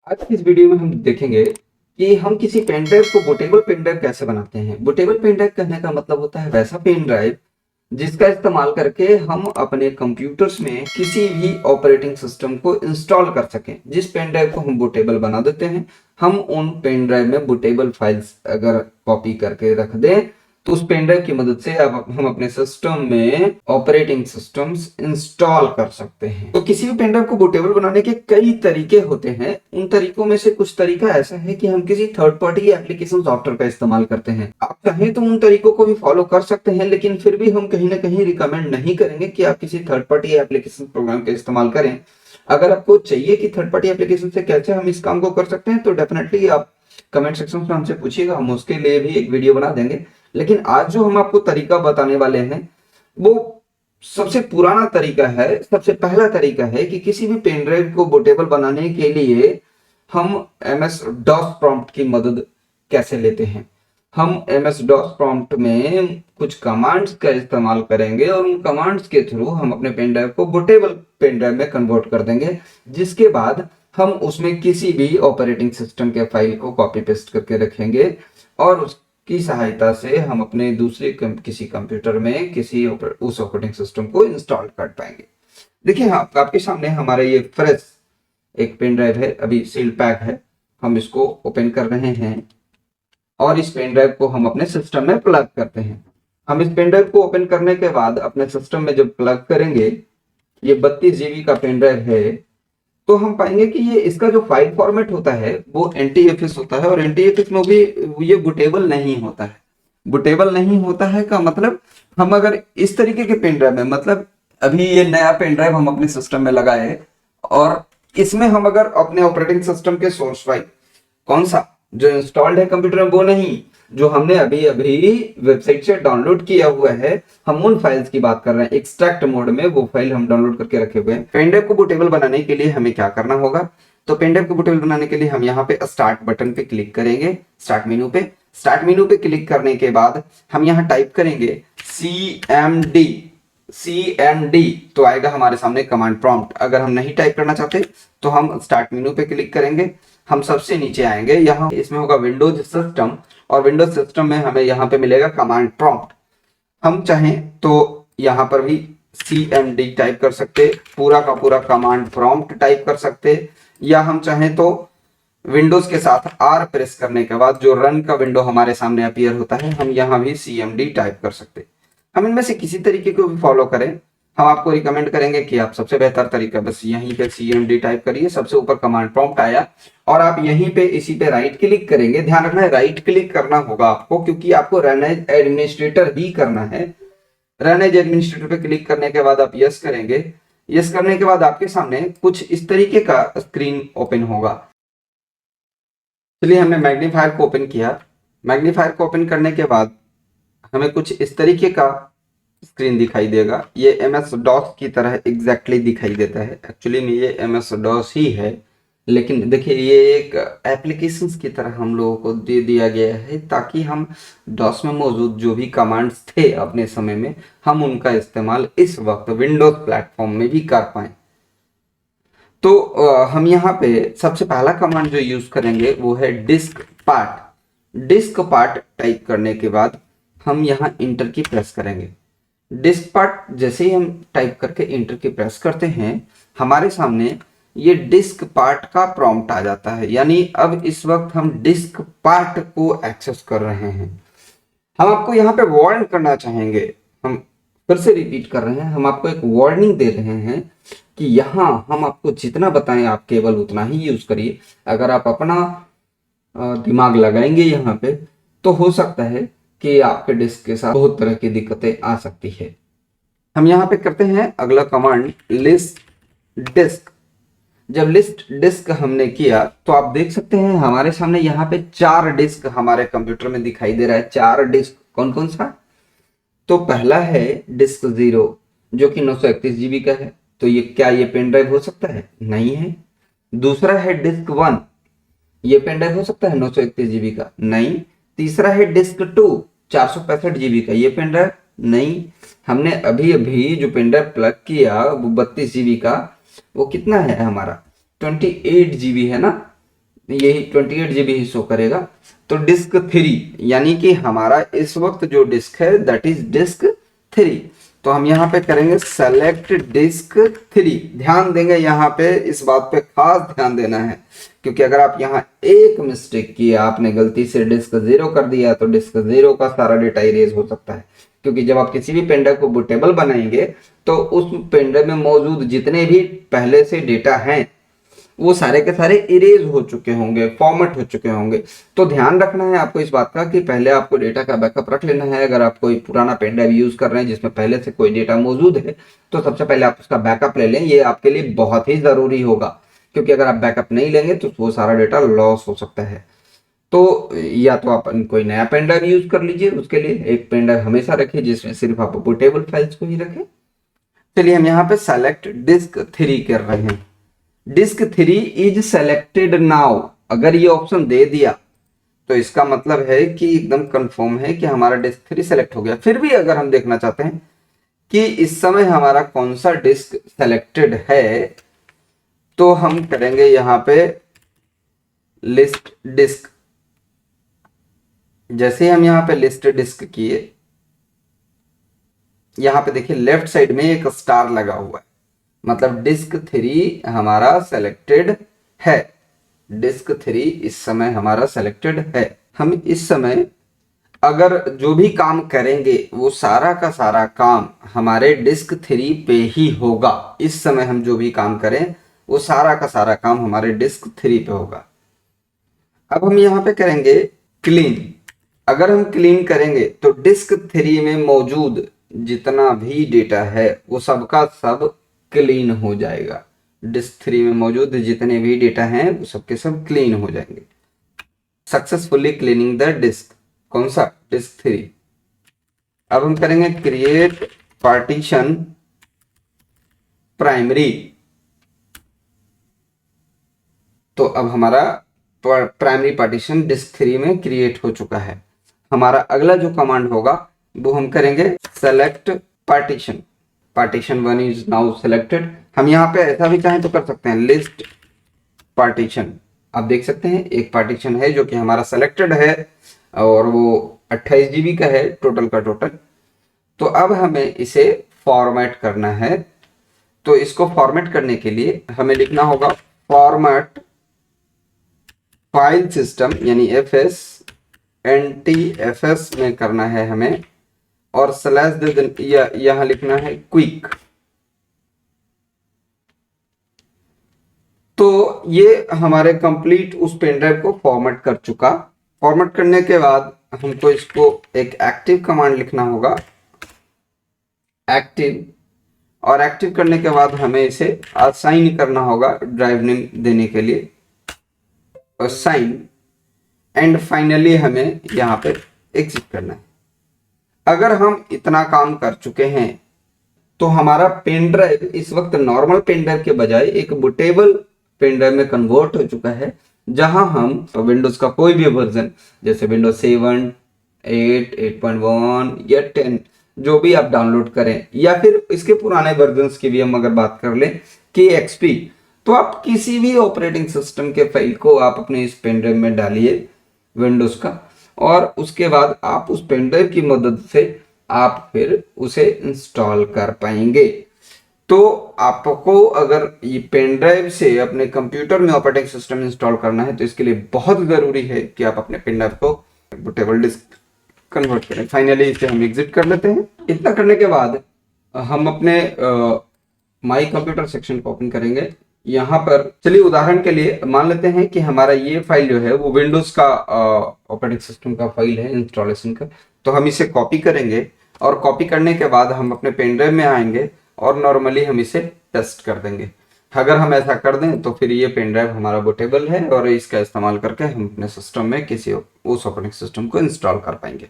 आज की इस वीडियो में हम देखेंगे कि हम किसी पेन ड्राइव को बूटेबल पेन ड्राइव कैसे बनाते हैं। बूटेबल पेन ड्राइव कहने का मतलब होता है वैसा पेन ड्राइव जिसका इस्तेमाल करके हम अपने कंप्यूटर्स में किसी भी ऑपरेटिंग सिस्टम को इंस्टॉल कर सकें। जिस पेन ड्राइव को हम बूटेबल बना देते हैं, हम उन पेन ड्राइव में बूटेबल फाइल्स अगर कॉपी करके रख दें तो उस पेन ड्राइव की मदद से अब हम अपने सिस्टम में ऑपरेटिंग सिस्टम्स इंस्टॉल कर सकते हैं। तो किसी भी पेन ड्राइव को बूटेबल बनाने के कई तरीके होते हैं। उन तरीकों में से कुछ तरीका ऐसा है कि हम किसी थर्ड पार्टी एप्लीकेशन सॉफ्टवेयर का इस्तेमाल करते हैं। आप चाहें तो उन तरीकों को भी फॉलो कर सकते हैं, लेकिन फिर भी हम कहीं ना कहीं रिकमेंड नहीं करेंगे कि आप किसी थर्ड पार्टी एप्लीकेशन प्रोग्राम का इस्तेमाल करें। अगर आपको चाहिए कि थर्ड पार्टी एप्लीकेशन से कैसे हम इस काम को कर सकते हैं तो डेफिनेटली आप कमेंट सेक्शन में हमसे पूछिएगा, हम उसके लिए भी एक वीडियो बना देंगे। लेकिन आज जो हम आपको तरीका बताने वाले हैं वो सबसे पुराना तरीका है। सबसे पहला तरीका है कि किसी भी पेन ड्राइव को बूटेबल बनाने के लिए हम एमएस डॉस प्रॉम्प्ट की मदद कैसे लेते हैं। हम एमएस डॉस प्रॉम्प्ट में कुछ कमांड्स का इस्तेमाल करेंगे और उन कमांड्स के थ्रू हम अपने पेन ड्राइव को बूटेबल पेन ड्राइव में कन्वर्ट कर देंगे, जिसके बाद हम उसमें किसी भी ऑपरेटिंग सिस्टम के फाइल को कॉपी पेस्ट करके रखेंगे और की सहायता से हम अपने दूसरे किसी कंप्यूटर में उस ऑपरेटिंग सिस्टम को इंस्टॉल कर पाएंगे। देखिए, आपके सामने हमारा ये फ्रेश एक पेन ड्राइव है, अभी सील पैक है। हम इसको ओपन कर रहे हैं और इस पेन ड्राइव को हम अपने सिस्टम में प्लग करते हैं। हम इस पेन ड्राइव को ओपन करने के बाद अपने सिस्टम में जब प्लग करेंगे, ये 32 जीबी का पेन ड्राइव है, तो हम पाएंगे कि ये इसका जो फाइल फॉर्मेट होता है वो एनटीएफएस होता है और एनटीएफएस में भी ये बूटेबल नहीं होता है। बूटेबल नहीं होता है का मतलब, हम अगर इस तरीके के पेन ड्राइव में, मतलब अभी ये नया पेन ड्राइव हम अपने सिस्टम में लगाए और इसमें हम अगर अपने ऑपरेटिंग सिस्टम के सोर्स फाइल कौन सा जो इंस्टॉल्ड है कंप्यूटर में वो नहीं, जो हमने अभी अभी वेबसाइट से डाउनलोड किया हुआ है, हम उन फाइल्स की बात कर रहे हैं। एक्सट्रैक्ट मोड में वो फाइल हम डाउनलोड करके रखे हुए हैं। पेन ड्राइव को बूटेबल बनाने के लिए हमें क्या करना होगा, तो पेन ड्राइव को बूटेबल बनाने के लिए हम यहाँ पे स्टार्ट बटन पे क्लिक करेंगे। स्टार्ट मेनू पे क्लिक करने के बाद हम यहाँ टाइप करेंगे CMD तो आएगा हमारे सामने कमांड प्रॉम्प्ट। अगर हम नहीं टाइप करना चाहते तो हम स्टार्ट मेनू पे क्लिक करेंगे। हम सबसे नीचे आएंगे, यहाँ इसमें होगा विंडोज सिस्टम और विंडोज सिस्टम में हमें यहाँ पे मिलेगा कमांड प्रॉम्प्ट। हम चाहें तो यहाँ पर भी CMD टाइप कर सकते, पूरा का पूरा कमांड प्रॉम्प्ट टाइप कर सकते, या हम चाहें तो विंडोज के साथ R प्रेस करने के बाद जो रन का विंडो हमारे सामने अपीयर होता है, हम यहाँ भी CMD टाइप कर सकते। हम इनमें से किसी तरीके को भी फॉलो करें, हम आपको रिकमेंड करेंगे कि आप सबसे बेहतर तरीका बस यहीं पे CMD टाइप करिए। सबसे ऊपर कमांड प्रॉम्प्ट आया और आप यहीं पे इसी पे राइट क्लिक करेंगे। ध्यान रखना है राइट क्लिक करना होगा आपको, क्योंकि आपको रन एज एडमिनिस्ट्रेटर ही करना है। रन एज एडमिनिस्ट्रेटर पे क्लिक करने के बाद आप यस करेंगे। यस करने के बाद आपके सामने कुछ इस तरीके का स्क्रीन ओपन होगा। चलिए, हमने मैग्नीफायर को ओपन किया। मैग्नीफायर को ओपन करने के बाद हमें कुछ इस तरीके का स्क्रीन दिखाई देगा। ये MS DOS की तरह एग्जैक्टली दिखाई देता है। एक्चुअली में ये MS DOS ही है, लेकिन देखिए ये एक एप्लीकेशंस की तरह हम लोगों को दे दिया गया है ताकि हम DOS में मौजूद जो भी कमांड्स थे अपने समय में, हम उनका इस्तेमाल इस वक्त विंडोज प्लेटफॉर्म में भी कर पाए। तो हम यहाँ पे सबसे पहला कमांड जो यूज करेंगे वो है diskpart. Diskpart type करने के बाद हम यहाँ इंटर की प्रेस करेंगे। डिस्क पार्ट जैसे ही हम टाइप करके इंटर की प्रेस करते हैं, हमारे सामने ये डिस्क पार्ट का प्रॉम्प्ट आ जाता है। यानी अब इस वक्त हम डिस्क पार्ट को एक्सेस कर रहे हैं। हम आपको यहाँ पे वार्न करना चाहेंगे, हम फिर से रिपीट कर रहे हैं, हम आपको एक वार्निंग दे रहे हैं कि यहाँ हम आपको जितना बताएं आप केवल उतना ही यूज करिए। अगर आप अपना दिमाग लगाएंगे यहाँ पे तो हो सकता है कि आपके डिस्क के साथ बहुत तरह की दिक्कतें आ सकती है। हम यहाँ पे करते हैं अगला कमांड लिस्ट डिस्क। जब लिस्ट डिस्क हमने किया तो आप देख सकते हैं हमारे सामने यहाँ पे 4 डिस्क हमारे कंप्यूटर में दिखाई दे रहा है। 4 डिस्क कौन कौन सा, तो पहला है डिस्क 0 जो कि 931 जीबी का है। तो ये क्या ये पेन ड्राइव हो सकता है? नहीं है। दूसरा है डिस्क 1, ये पेन ड्राइव हो सकता है 931 जीबी का? नहीं। तीसरा है डिस्क 2 465 जीबी का, ये पेन ड्राइव? नहीं। हमने अभी अभी जो पेन ड्राइव प्लग किया वो 32 जीबी का, वो कितना है हमारा? 28 जीबी है ना। यही 28 GB ही शो करेगा। तो डिस्क 3 यानी कि हमारा इस वक्त जो डिस्क है दैट इज डिस्क 3। तो हम यहाँ पे करेंगे सेलेक्ट डिस्क 3। ध्यान देंगे यहाँ पे, इस बात पे खास ध्यान देना है, क्योंकि अगर आप यहाँ एक मिस्टेक किया, आपने गलती से डिस्क 0 कर दिया तो डिस्क 0 का सारा डेटा इरेज हो सकता है। क्योंकि जब आप किसी भी पेनड्राइव को बूटेबल बनाएंगे तो उस पेनड्राइव में मौजूद जितने भी पहले से डेटा हैं वो सारे के सारे इरेज हो चुके होंगे, फॉर्मेट हो चुके होंगे। तो ध्यान रखना है आपको इस बात का कि पहले आपको डेटा का बैकअप रख लेना है। अगर आप कोई पुराना पेन ड्राइव यूज कर रहे हैं जिसमें पहले से कोई डेटा मौजूद है तो सबसे पहले आप उसका बैकअप ले लें। ये आपके लिए बहुत ही जरूरी होगा, क्योंकि अगर आप बैकअप नहीं लेंगे तो वो सारा डेटा लॉस हो सकता है। तो या तो आप कोई नया पेन ड्राइव यूज कर लीजिए, उसके लिए एक पेन ड्राइव हमेशा रखिए जिसमें सिर्फ आप बूटेबल फाइल्स को ही रखें। चलिए हम यहाँ पे सेलेक्ट डिस्क 3 कर रहे हैं। डिस्क 3 इज सेलेक्टेड नाउ, अगर ये ऑप्शन दे दिया तो इसका मतलब है कि एकदम कंफर्म है कि हमारा डिस्क 3 सेलेक्ट हो गया। फिर भी अगर हम देखना चाहते हैं कि इस समय हमारा कौन सा डिस्क सेलेक्टेड है तो हम करेंगे यहाँ पे लिस्ट डिस्क। जैसे हम यहाँ पे लिस्ट डिस्क किए, यहाँ पे देखिए लेफ्ट साइड में एक स्टार लगा हुआ है, मतलब डिस्क 3 हमारा सेलेक्टेड है। डिस्क 3 इस समय हमारा सेलेक्टेड है। हम इस समय अगर जो भी काम करेंगे वो सारा का सारा काम हमारे डिस्क 3 पे ही होगा। इस समय हम जो भी काम करें वो सारा का सारा काम हमारे डिस्क 3 पे होगा। अब हम यहाँ पे करेंगे क्लीन। अगर हम क्लीन करेंगे तो डिस्क 3 में मौजूद जितना भी डेटा है वो सबका सब क्लीन हो जाएगा। डिस्क 3 में मौजूद जितने भी डेटा हैं वो सबके सब क्लीन हो जाएंगे। सक्सेसफुली क्लीनिंग द डिस्क, कौन सा? डिस्क 3। अब हम करेंगे क्रिएट पार्टीशन प्राइमरी। तो अब हमारा प्राइमरी पार्टीशन डिस्क 3 में क्रिएट हो चुका है। हमारा अगला जो कमांड होगा वो हम करेंगे select partition. Partition 1 is now selected. हम यहाँ पे ऐसा भी चाहें तो कर सकते हैं लिस्ट पार्टीशन। आप देख सकते हैं एक पार्टीशन है जो कि हमारा सेलेक्टेड है और वो 28 GB का है टोटल का टोटल। तो अब हमें इसे फॉर्मेट करना है। तो इसको फॉर्मेट करने के लिए हमें लिखना होगा फॉर्मेट फाइल सिस्टम, यानी FS NTFS में करना है हमें, और स्लैश दे दें, यहां लिखना है क्विक। तो ये हमारे कंप्लीट उस पेन ड्राइव को फॉर्मेट कर चुका। फॉर्मेट करने के बाद हमको इसको एक एक्टिव कमांड लिखना होगा, एक्टिव। और एक्टिव करने के बाद हमें इसे असाइन करना होगा ड्राइव नेम देने के लिए, असाइन। एंड फाइनली हमें यहाँ पे एग्जिट करना है। अगर हम इतना काम कर चुके हैं तो हमारा पेन ड्राइव इस वक्त नॉर्मल पेन ड्राइव के बजाय एक बूटेबल पेन ड्राइव में कन्वर्ट हो चुका है, जहां हम विंडोज का कोई भी वर्जन जैसे विंडोज 7, 8, 8.1 या 10 जो भी आप डाउनलोड करें, या फिर इसके पुराने वर्जन्स की भी हम अगर बात कर लें कि XP, तो आप किसी भी ऑपरेटिंग सिस्टम के फाइल को आप अपने इस पेन ड्राइव में डालिए विंडोज का, और उसके बाद आप उस पेन ड्राइव की मदद से आप फिर उसे इंस्टॉल कर पाएंगे। तो आपको अगर ये पेन ड्राइव से अपने कंप्यूटर में ऑपरेटिंग सिस्टम इंस्टॉल करना है तो इसके लिए बहुत जरूरी है कि आप अपने पेन ड्राइव को बूटेबल डिस्क कन्वर्ट करें। फाइनली इसे हम एग्जिट कर लेते हैं। इतना करने के बाद हम अपने माई कंप्यूटर सेक्शन को ओपन करेंगे। यहाँ पर चलिए उदाहरण के लिए मान लेते हैं कि हमारा ये फाइल जो है वो विंडोज का ऑपरेटिंग सिस्टम का फाइल है इंस्टॉलेशन का। तो हम इसे कॉपी करेंगे और कॉपी करने के बाद हम अपने पेन ड्राइव में आएंगे और नॉर्मली हम इसे टेस्ट कर देंगे। अगर हम ऐसा कर दें तो फिर ये पेन ड्राइव हमारा बूटेबल है और इसका इस्तेमाल करके हम अपने सिस्टम में किसी उस ऑपरेटिंग सिस्टम को इंस्टॉल कर पाएंगे।